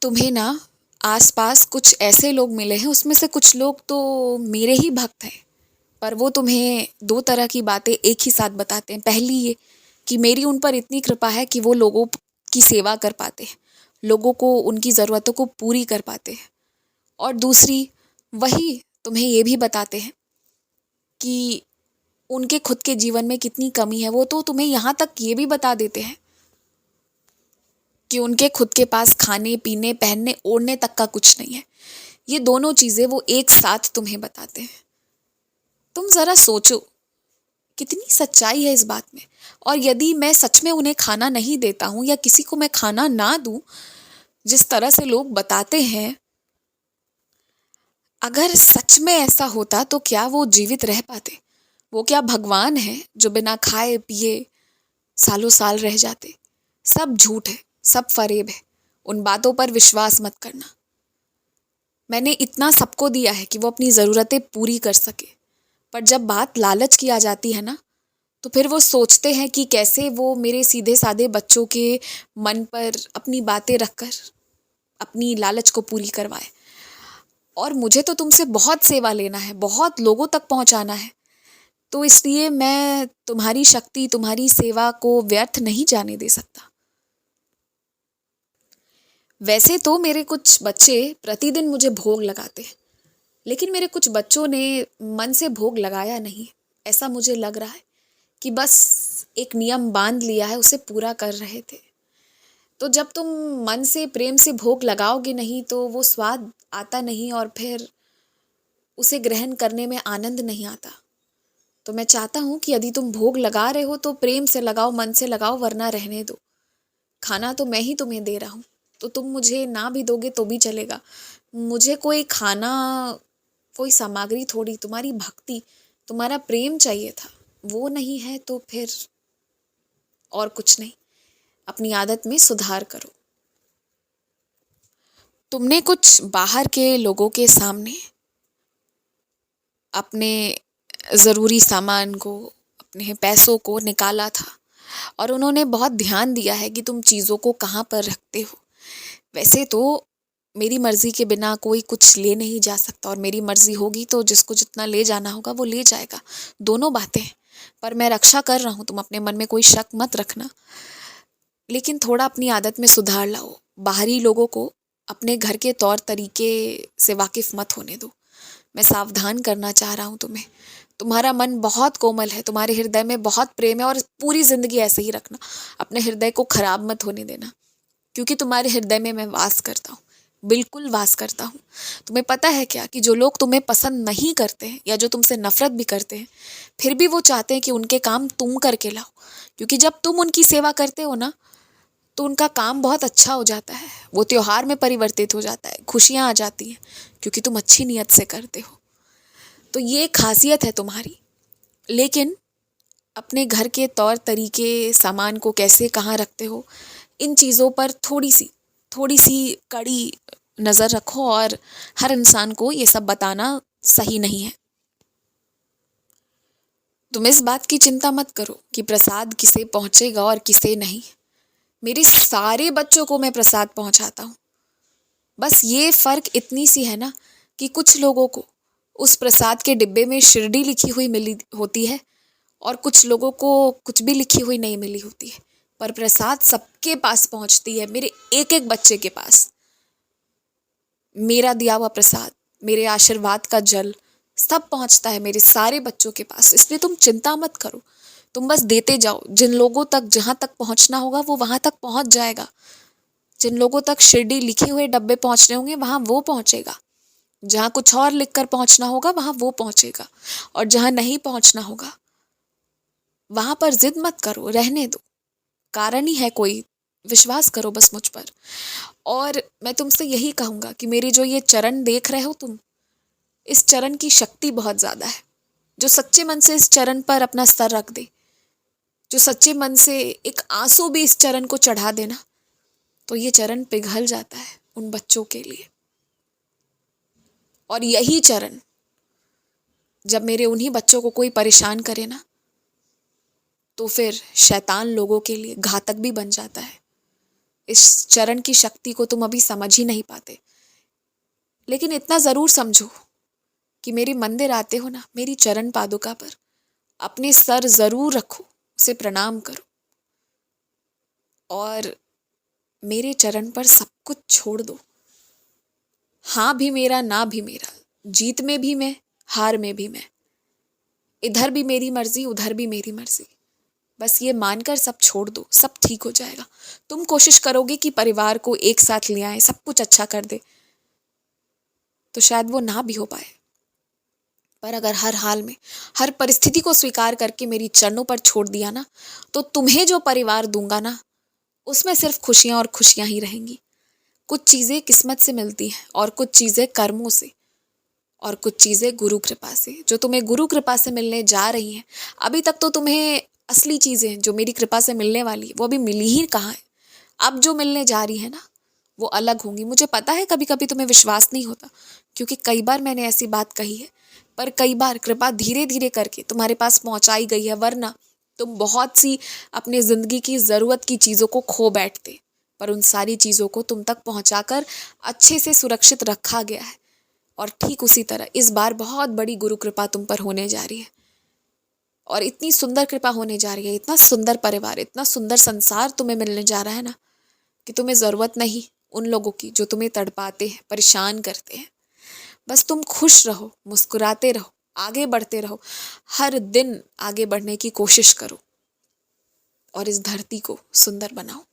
तुम्हें ना आसपास कुछ ऐसे लोग मिले हैं, उसमें से कुछ लोग तो मेरे ही भक्त हैं। पर वो तुम्हें दो तरह की बातें एक ही साथ बताते हैं। पहली ये कि मेरी उन पर इतनी कृपा है कि वो लोगों की सेवा कर पाते हैं, लोगों को उनकी ज़रूरतों को पूरी कर पाते हैं। और दूसरी, वही तुम्हें ये भी बताते हैं कि उनके खुद के जीवन में कितनी कमी है। वो तो तुम्हें यहाँ तक ये भी बता देते हैं कि उनके खुद के पास खाने पीने पहनने ओढ़ने तक का कुछ नहीं है। ये दोनों चीज़ें वो एक साथ तुम्हें बताते हैं। तुम ज़रा सोचो, कितनी सच्चाई है इस बात में। और यदि मैं सच में उन्हें खाना नहीं देता हूँ या किसी को मैं खाना ना दूँ, जिस तरह से लोग बताते हैं, अगर सच में ऐसा होता तो क्या वो जीवित रह पाते? वो क्या भगवान है जो बिना खाए पिए सालों साल रह जाते? सब झूठ है, सब फरेब है। उन बातों पर विश्वास मत करना। मैंने इतना सबको दिया है कि वो अपनी ज़रूरतें पूरी कर सके, पर जब बात लालच की आ जाती है ना, तो फिर वो सोचते हैं कि कैसे वो मेरे सीधे साधे बच्चों के मन पर अपनी बातें रखकर अपनी लालच को पूरी करवाए। और मुझे तो तुमसे बहुत सेवा लेना है, बहुत लोगों तक पहुंचाना है। तो इसलिए मैं तुम्हारी शक्ति, तुम्हारी सेवा को व्यर्थ नहीं जाने दे सकता। वैसे तो मेरे कुछ बच्चे प्रतिदिन मुझे भोग लगाते हैं, लेकिन मेरे कुछ बच्चों ने मन से भोग लगाया नहीं। ऐसा मुझे लग रहा है कि बस एक नियम बांध लिया है, उसे पूरा कर रहे थे। तो जब तुम मन से प्रेम से भोग लगाओगे नहीं तो वो स्वाद आता नहीं, और फिर उसे ग्रहण करने में आनंद नहीं आता। तो मैं चाहता हूँ कि यदि तुम भोग लगा रहे हो तो प्रेम से लगाओ, मन से लगाओ, वरना रहने दो। खाना तो मैं ही तुम्हें दे रहा हूँ, तो तुम मुझे ना भी दोगे तो भी चलेगा। मुझे कोई खाना, कोई सामग्री थोड़ी, तुम्हारी भक्ति, तुम्हारा प्रेम चाहिए था। वो नहीं है तो फिर और कुछ नहीं। अपनी आदत में सुधार करो। तुमने कुछ बाहर के लोगों के सामने अपने ज़रूरी सामान को, अपने पैसों को निकाला था, और उन्होंने बहुत ध्यान दिया है कि तुम चीज़ों को कहाँ पर रखते हो। वैसे तो मेरी मर्ज़ी के बिना कोई कुछ ले नहीं जा सकता, और मेरी मर्ज़ी होगी तो जिसको जितना ले जाना होगा वो ले जाएगा। दोनों बातें हैं। पर मैं रक्षा कर रहा हूँ, तुम अपने मन में कोई शक मत रखना। लेकिन थोड़ा अपनी आदत में सुधार लाओ। बाहरी लोगों को अपने घर के तौर तरीके से वाकिफ़ मत होने दो। मैं सावधान करना चाह रहा हूँ तुम्हें। तुम्हारा मन बहुत कोमल है, तुम्हारे हृदय में बहुत प्रेम है, और पूरी ज़िंदगी ऐसे ही रखना। अपने हृदय को खराब मत होने देना, क्योंकि तुम्हारे हृदय में मैं वास करता हूँ, बिल्कुल वास करता हूँ। तुम्हें पता है क्या कि जो लोग तुम्हें पसंद नहीं करते हैं या जो तुमसे नफरत भी करते हैं, फिर भी वो चाहते हैं कि उनके काम तुम करके लाओ। क्योंकि जब तुम उनकी सेवा करते हो ना, तो उनका काम बहुत अच्छा हो जाता है, वो त्योहार में परिवर्तित हो जाता है, खुशियाँ आ जाती हैं, क्योंकि तुम अच्छी नीयत से करते हो। तो ये खासियत है तुम्हारी। लेकिन अपने घर के तौर तरीके, सामान को कैसे कहाँ रखते हो, इन चीज़ों पर थोड़ी सी कड़ी नज़र रखो, और हर इंसान को ये सब बताना सही नहीं है। तुम इस बात की चिंता मत करो कि प्रसाद किसे पहुँचेगा और किसे नहीं। मेरे सारे बच्चों को मैं प्रसाद पहुँचाता हूँ। बस ये फ़र्क इतनी सी है ना कि कुछ लोगों को उस प्रसाद के डिब्बे में शिरडी लिखी हुई मिली होती है, और कुछ लोगों को कुछ भी लिखी हुई नहीं मिली होती है। पर प्रसाद सबके पास पहुंचती है, मेरे एक एक बच्चे के पास। मेरा दिया हुआ प्रसाद, मेरे आशीर्वाद का जल, सब पहुंचता है मेरे सारे बच्चों के पास। इसलिए तुम चिंता मत करो, तुम बस देते जाओ। जिन लोगों तक जहां तक पहुंचना होगा वो वहां तक पहुंच जाएगा। जिन लोगों तक शिरडी लिखे हुए डब्बे पहुंचने होंगे वहां वो पहुंचेगा। जहां कुछ और लिखकर पहुंचना होगा वहां वो पहुंचेगा। और जहां नहीं पहुंचना होगा वहां पर जिद मत करो, रहने दो। कारण ही है कोई, विश्वास करो बस मुझ पर। और मैं तुमसे यही कहूंगा कि मेरे जो ये चरण देख रहे हो तुम, इस चरण की शक्ति बहुत ज्यादा है। जो सच्चे मन से इस चरण पर अपना सर रख दे, जो सच्चे मन से एक आंसू भी इस चरण को चढ़ा देना, तो ये चरण पिघल जाता है उन बच्चों के लिए। और यही चरण जब मेरे उन्हीं बच्चों को कोई परेशान करे ना, तो फिर शैतान लोगों के लिए घातक भी बन जाता है। इस चरण की शक्ति को तुम अभी समझ ही नहीं पाते, लेकिन इतना ज़रूर समझो कि मेरे मंदिर आते हो ना, मेरी चरण पादुका पर अपने सर ज़रूर रखो, उसे प्रणाम करो और मेरे चरण पर सब कुछ छोड़ दो। हाँ भी मेरा, ना भी मेरा, जीत में भी मैं, हार में भी मैं, इधर भी मेरी मर्जी, उधर भी मेरी मर्जी। बस ये मानकर सब छोड़ दो, सब ठीक हो जाएगा। तुम कोशिश करोगे कि परिवार को एक साथ ले आए, सब कुछ अच्छा कर दे, तो शायद वो ना भी हो पाए। पर अगर हर हाल में, हर परिस्थिति को स्वीकार करके मेरी चरणों पर छोड़ दिया ना, तो तुम्हें जो परिवार दूंगा ना, उसमें सिर्फ खुशियां और खुशियां ही रहेंगी। कुछ चीज़ें किस्मत से मिलती हैं और कुछ चीज़ें कर्मों से और कुछ चीज़ें गुरु कृपा से। जो तुम्हें गुरु कृपा से मिलने जा रही हैं, अभी तक तो तुम्हें असली चीज़ें जो मेरी कृपा से मिलने वाली है वो अभी मिली ही कहाँ है। अब जो मिलने जा रही है ना, वो अलग होंगी। मुझे पता है कभी कभी तुम्हें विश्वास नहीं होता, क्योंकि कई बार मैंने ऐसी बात कही है, पर कई बार कृपा धीरे धीरे करके तुम्हारे पास पहुंचाई गई है, वरना तुम बहुत सी अपनी ज़िंदगी की ज़रूरत की चीज़ों को खो बैठते। पर उन सारी चीज़ों को तुम तक पहुंचाकर अच्छे से सुरक्षित रखा गया है। और ठीक उसी तरह इस बार बहुत बड़ी गुरु कृपा तुम पर होने जा रही है, और इतनी सुंदर कृपा होने जा रही है, इतना सुंदर परिवार, इतना सुंदर संसार तुम्हें मिलने जा रहा है ना, कि तुम्हें ज़रूरत नहीं उन लोगों की जो तुम्हें तड़पाते हैं, परेशान करते हैं। बस तुम खुश रहो, मुस्कुराते रहो, आगे बढ़ते रहो, हर दिन आगे बढ़ने की कोशिश करो और इस धरती को सुंदर बनाओ।